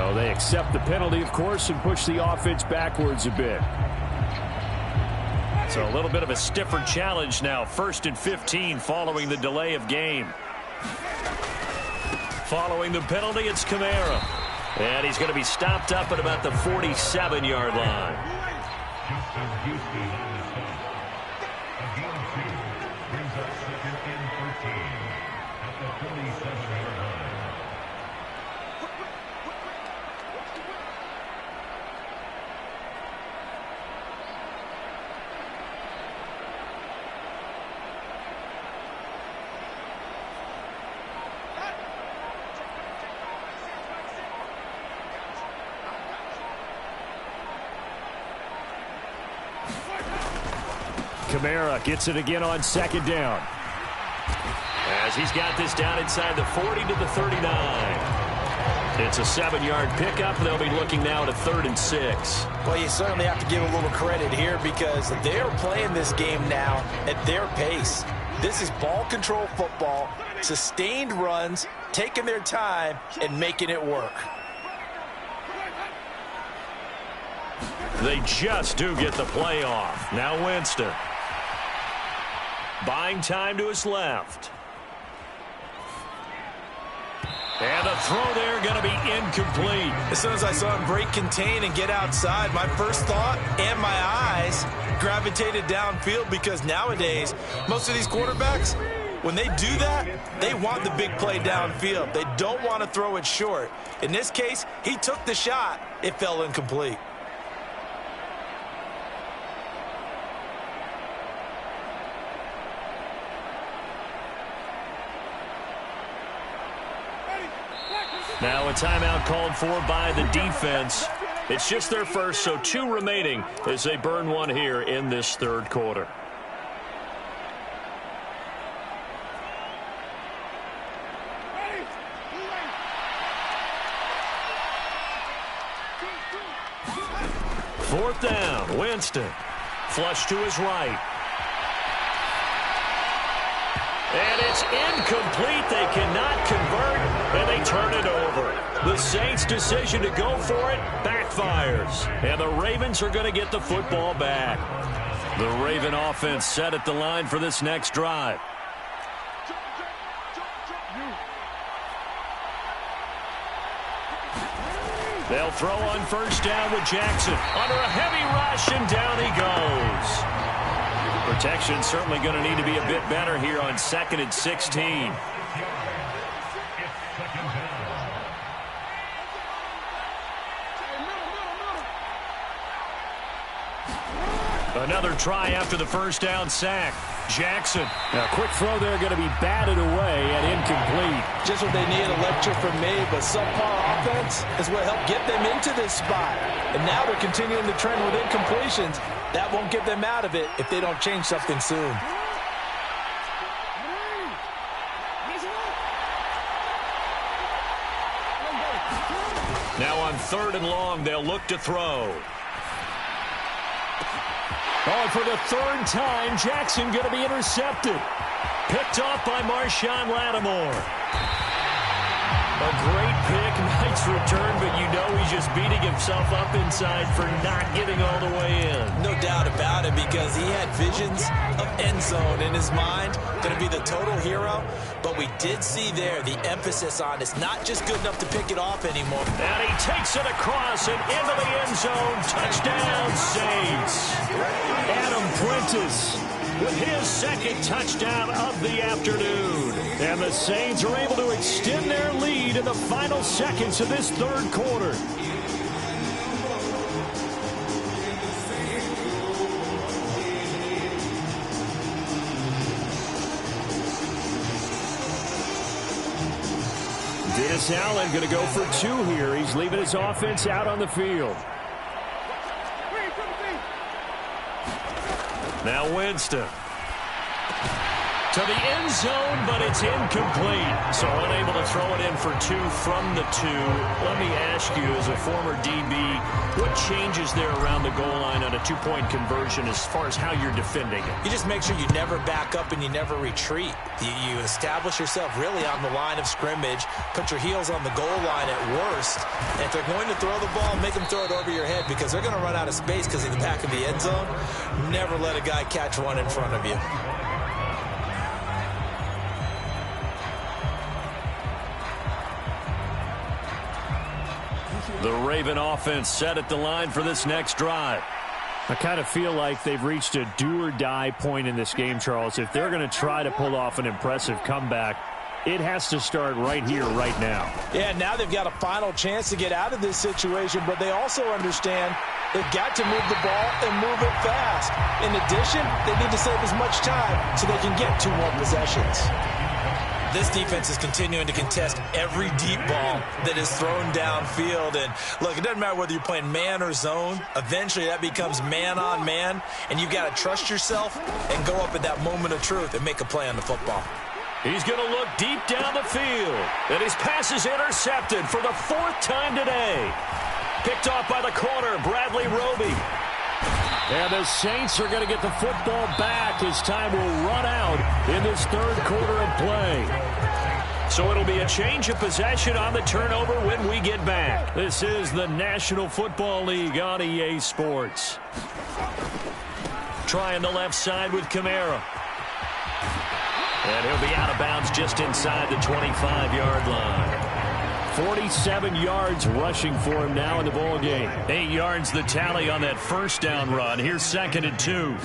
So they accept the penalty, of course, and push the offense backwards a bit. So a little bit of a stiffer challenge now. 1st and 15 following the delay of game. Following the penalty, it's Kamara. And he's going to be stopped up at about the 47-yard line. Kamara gets it again on 2nd down. As he's got this down inside the 40 to the 39. It's a 7-yard pickup. They'll be looking now to 3rd and 6. Well, you certainly have to give a little credit here because they're playing this game now at their pace. This is ball control football, sustained runs, taking their time, and making it work. They just do get the play off. Now Winston. Buying time to his left. And the throw there going to be incomplete. As soon as I saw him break contain and get outside, my first thought and my eyes gravitated downfield because nowadays, most of these quarterbacks, when they do that, they want the big play downfield. They don't want to throw it short. In this case, he took the shot. It fell incomplete. Now a timeout called for by the defense. It's just their first, so 2 remaining as they burn one here in this 3rd quarter. Fourth down, Winston. Flush to his right. And it's incomplete. They cannot convert, and they turn it over. The Saints' decision to go for it backfires, and the Ravens are going to get the football back. The Raven offense set at the line for this next drive. They'll throw on 1st down with Jackson. Under a heavy rush, and down he goes. Protection certainly going to need to be a bit better here on 2nd and 16. Another try after the 1st down sack. Jackson. Now, quick throw there going to be batted away and incomplete. Just what they need, a lecture from me, but subpar offense is what helped get them into this spot. And now they're continuing the trend with incompletions. That won't get them out of it if they don't change something soon. Now on 3rd and long, they'll look to throw. Oh, for the 3rd time, Jackson going to be intercepted. Picked off by Marshawn Lattimore. A great pick, nice return, but you know he's just beating himself up inside for not getting all the way in. No doubt about it, because he had visions of end zone in his mind. Going to be the total hero. But we did see there the emphasis on it's not just good enough to pick it off anymore. And he takes it across and into the end zone. Touchdown, Saints. Adam Prentice with his 2nd touchdown of the afternoon. And the Saints are able to extend their lead in the final seconds of this 3rd quarter. Dennis Allen going to go for 2 here. He's leaving his offense out on the field. Now Winston. To the end zone, but it's incomplete. So unable to throw it in for 2 from the 2. Let me ask you, as a former DB, what changes there around the goal line on a 2-point conversion as far as how you're defending it? You just make sure you never back up and you never retreat. You establish yourself really on the line of scrimmage, put your heels on the goal line at worst. And if they're going to throw the ball, make them throw it over your head because they're going to run out of space because in the back of the end zone, never let a guy catch one in front of you. The Raven offense set at the line for this next drive. I kind of feel like they've reached a do-or-die point in this game, Charles. If they're going to try to pull off an impressive comeback, it has to start right here, right now. Yeah, now they've got a final chance to get out of this situation, but they also understand they've got to move the ball and move it fast. In addition, they need to save as much time so they can get 2 more possessions. This defense is continuing to contest every deep ball that is thrown downfield. And, look, it doesn't matter whether you're playing man or zone. Eventually, that becomes man-on-man, and you've got to trust yourself and go up at that moment of truth and make a play on the football. He's going to look deep down the field. And his pass is intercepted for the 4th time today. Picked off by the corner, Bradley Roby. And the Saints are going to get the football back as time will run out in this 3rd quarter of play. So it'll be a change of possession on the turnover when we get back. This is the National Football League on EA Sports. Trying the left side with Kamara. And he'll be out of bounds just inside the 25-yard line. 47 yards rushing for him now in the ball game. 8 yards the tally on that first down run. Here's 2nd and 2.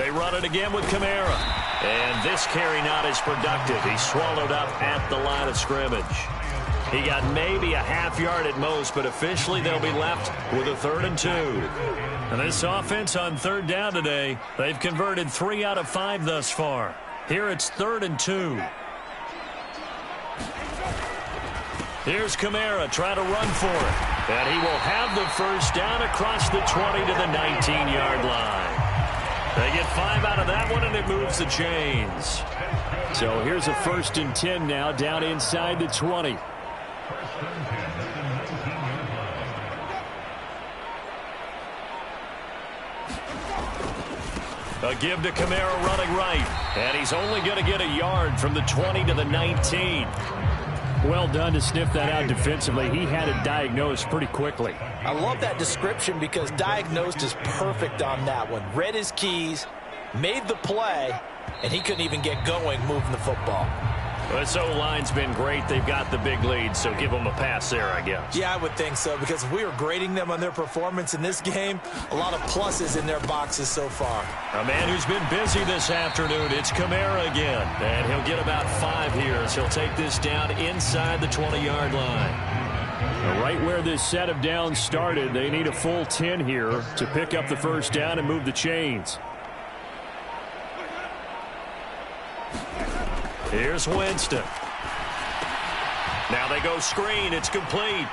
They run it again with Kamara. And this carry not as productive. He's swallowed up at the line of scrimmage. He got maybe a half yard at most, but officially they'll be left with a 3rd and 2. And this offense on 3rd down today, they've converted 3 out of 5 thus far. Here it's 3rd and 2. Here's Kamara trying to run for it. And he will have the first down across the 20 to the 19-yard line. They get 5 out of that one, and it moves the chains. So here's a 1st and 10 now down inside the 20. A give to Kamara running right. And he's only going to get a yard from the 20 to the 19. Well done to sniff that out defensively. He had it diagnosed pretty quickly. I love that description because diagnosed is perfect on that one. Read his keys, made the play, and he couldn't even get going moving the football. Well, this O-line's been great. They've got the big lead, so give them a pass there, I guess. Yeah, I would think so, because if we were grading them on their performance in this game, a lot of pluses in their boxes so far. A man who's been busy this afternoon, it's Kamara again. And he'll get about 5 here as he'll take this down inside the 20-yard line. Right where this set of downs started, they need a full 10 here to pick up the first down and move the chains. Here's Winston. Now they go screen. It's complete.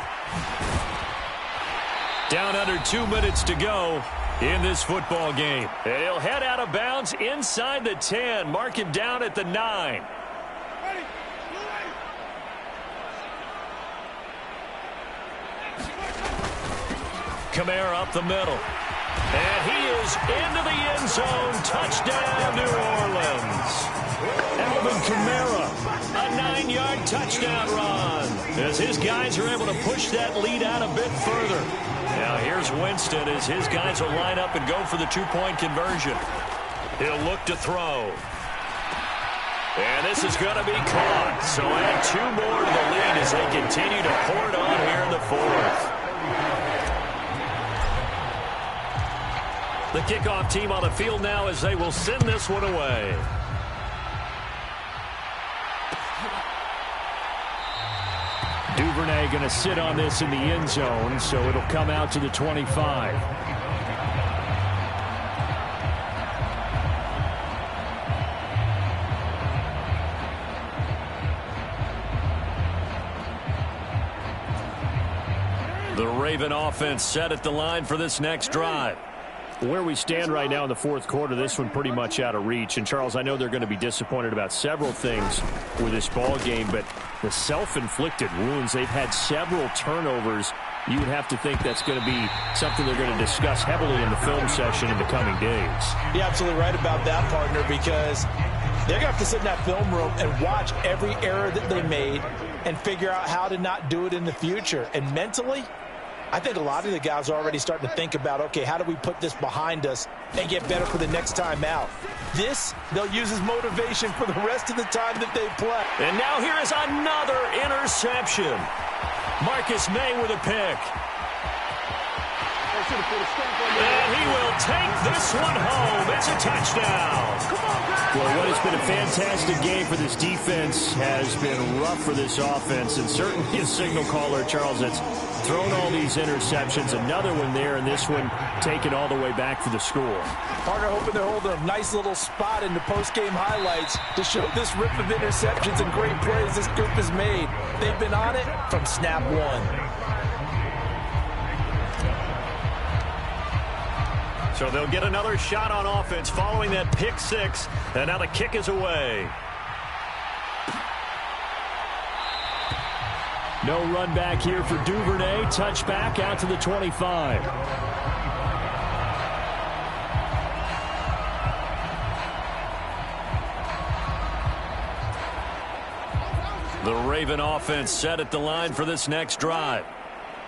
Down under 2 minutes to go in this football game. And he'll head out of bounds inside the 10. Mark him down at the 9. Kamara up the middle. And he is into the end zone. Touchdown, New Orleans. Alvin Kamara, a 9-yard touchdown run. As his guys are able to push that lead out a bit further. Now here's Winston as his guys will line up and go for the 2-point conversion. He'll look to throw. And this is going to be caught. So add 2 more to the lead as they continue to pour it on here in the 4th. The kickoff team on the field now as they will send this one away. Duvernay going to sit on this in the end zone, so it'll come out to the 25. The Raven offense set at the line for this next drive. where we stand right now in the fourth quarter, this one pretty much out of reach. And, Charles, I know they're going to be disappointed about several things with this ball game, but the self-inflicted wounds, they've had several turnovers. You would have to think that's going to be something they're going to discuss heavily in the film session in the coming days. You're absolutely right about that, partner, because they're going to have to sit in that film room and watch every error that they made and figure out how to not do it in the future. And mentally, I think a lot of the guys are already starting to think about, okay, how do we put this behind us and get better for the next time out? This, they'll use as motivation for the rest of the time that they play. And now here is another interception. Marcus May with a pick. And he will take this one home. It's a touchdown. Well, what has been a fantastic game for this defense has been rough for this offense, and certainly a signal caller, Charles, that's thrown all these interceptions. Another one there, and this one taken all the way back for the score. Partner hoping they're holding a nice little spot in the post-game highlights to show this rip of interceptions and great plays this group has made. They've been on it from snap one. So they'll get another shot on offense following that pick six, and now the kick is away. No run back here for Duvernay. Touchback out to the 25. The Raven offense set at the line for this next drive.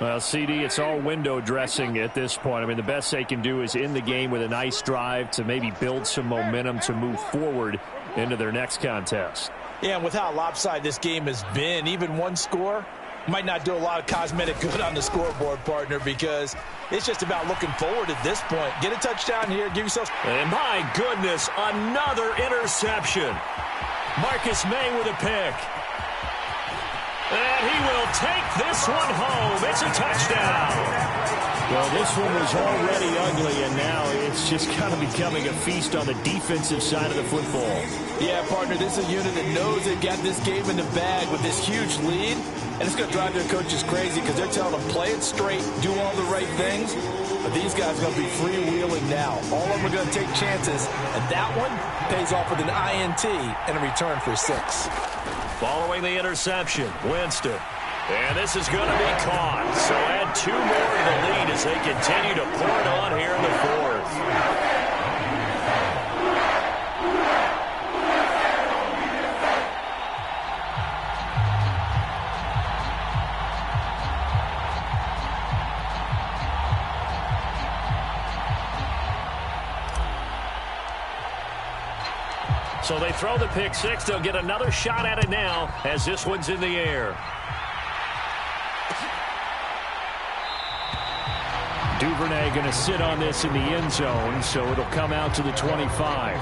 Well, CD, it's all window dressing at this point. I mean, the best they can do is in the game with a nice drive to maybe build some momentum to move forward into their next contest. Yeah, and with how lopsided this game has been, even one score might not do a lot of cosmetic good on the scoreboard, partner, because it's just about looking forward at this point. Get a touchdown here, give yourself... And my goodness, another interception. Marcus May with a pick. And he will take this one home. It's a touchdown. Well, this one was already ugly, and now it's just kind of becoming a feast on the defensive side of the football. Yeah, partner, this is a unit that knows they've got this game in the bag with this huge lead, and it's going to drive their coaches crazy because they're telling them, play it straight, do all the right things. But these guys are going to be freewheeling now. All of them are going to take chances, and that one pays off with an INT and a return for 6. Following the interception, Winston. And this is going to be caught. So add 2 more to the lead as they continue to pour it on here in the fourth. So they throw the pick six. They'll get another shot at it now as this one's in the air. Duvernay going to sit on this in the end zone, so it'll come out to the 25.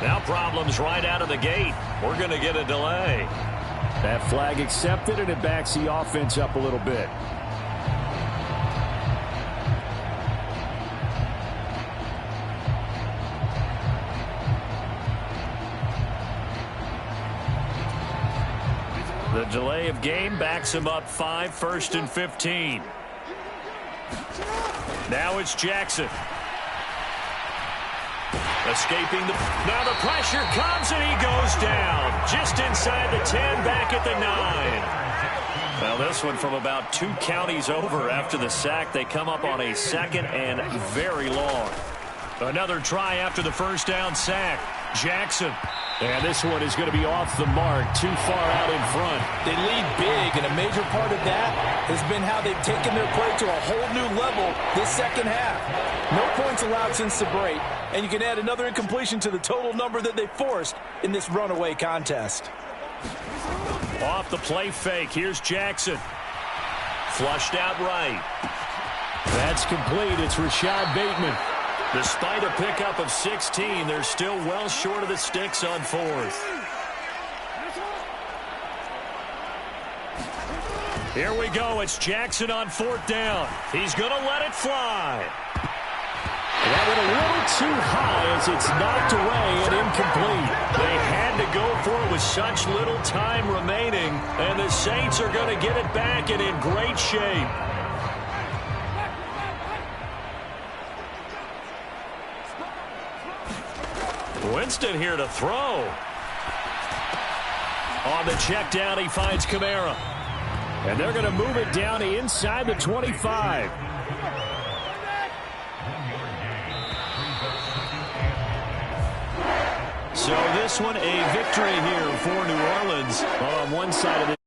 Now problems right out of the gate. We're going to get a delay. That flag accepted, and it backs the offense up a little bit. The delay of game backs him up 5, 1st and 15. Now it's Jackson. Escaping the... Now the pressure comes and he goes down. Just inside the 10, back at the 9. Well, this one from about 2 counties over after the sack. They come up on a 2nd and very long. Another try after the first down sack. Jackson. And this one is going to be off the mark, too far out in front. They lead big, and a major part of that has been how they've taken their play to a whole new level this second half. No points allowed since the break, and you can add another incompletion to the total number that they forced in this runaway contest. Off the play fake, here's Jackson. Flushed out right. That's complete. It's Rashad Bateman. Despite a pickup of 16, they're still well short of the sticks on fourth. Here we go. It's Jackson on fourth down. He's going to let it fly. That went a little too high as it's knocked away and incomplete. They had to go for it with such little time remaining, and the Saints are going to get it back and in great shape. Winston here to throw. On the check down, he finds Kamara. And they're going to move it down to inside the 25. So this one a victory here for New Orleans. On one side of the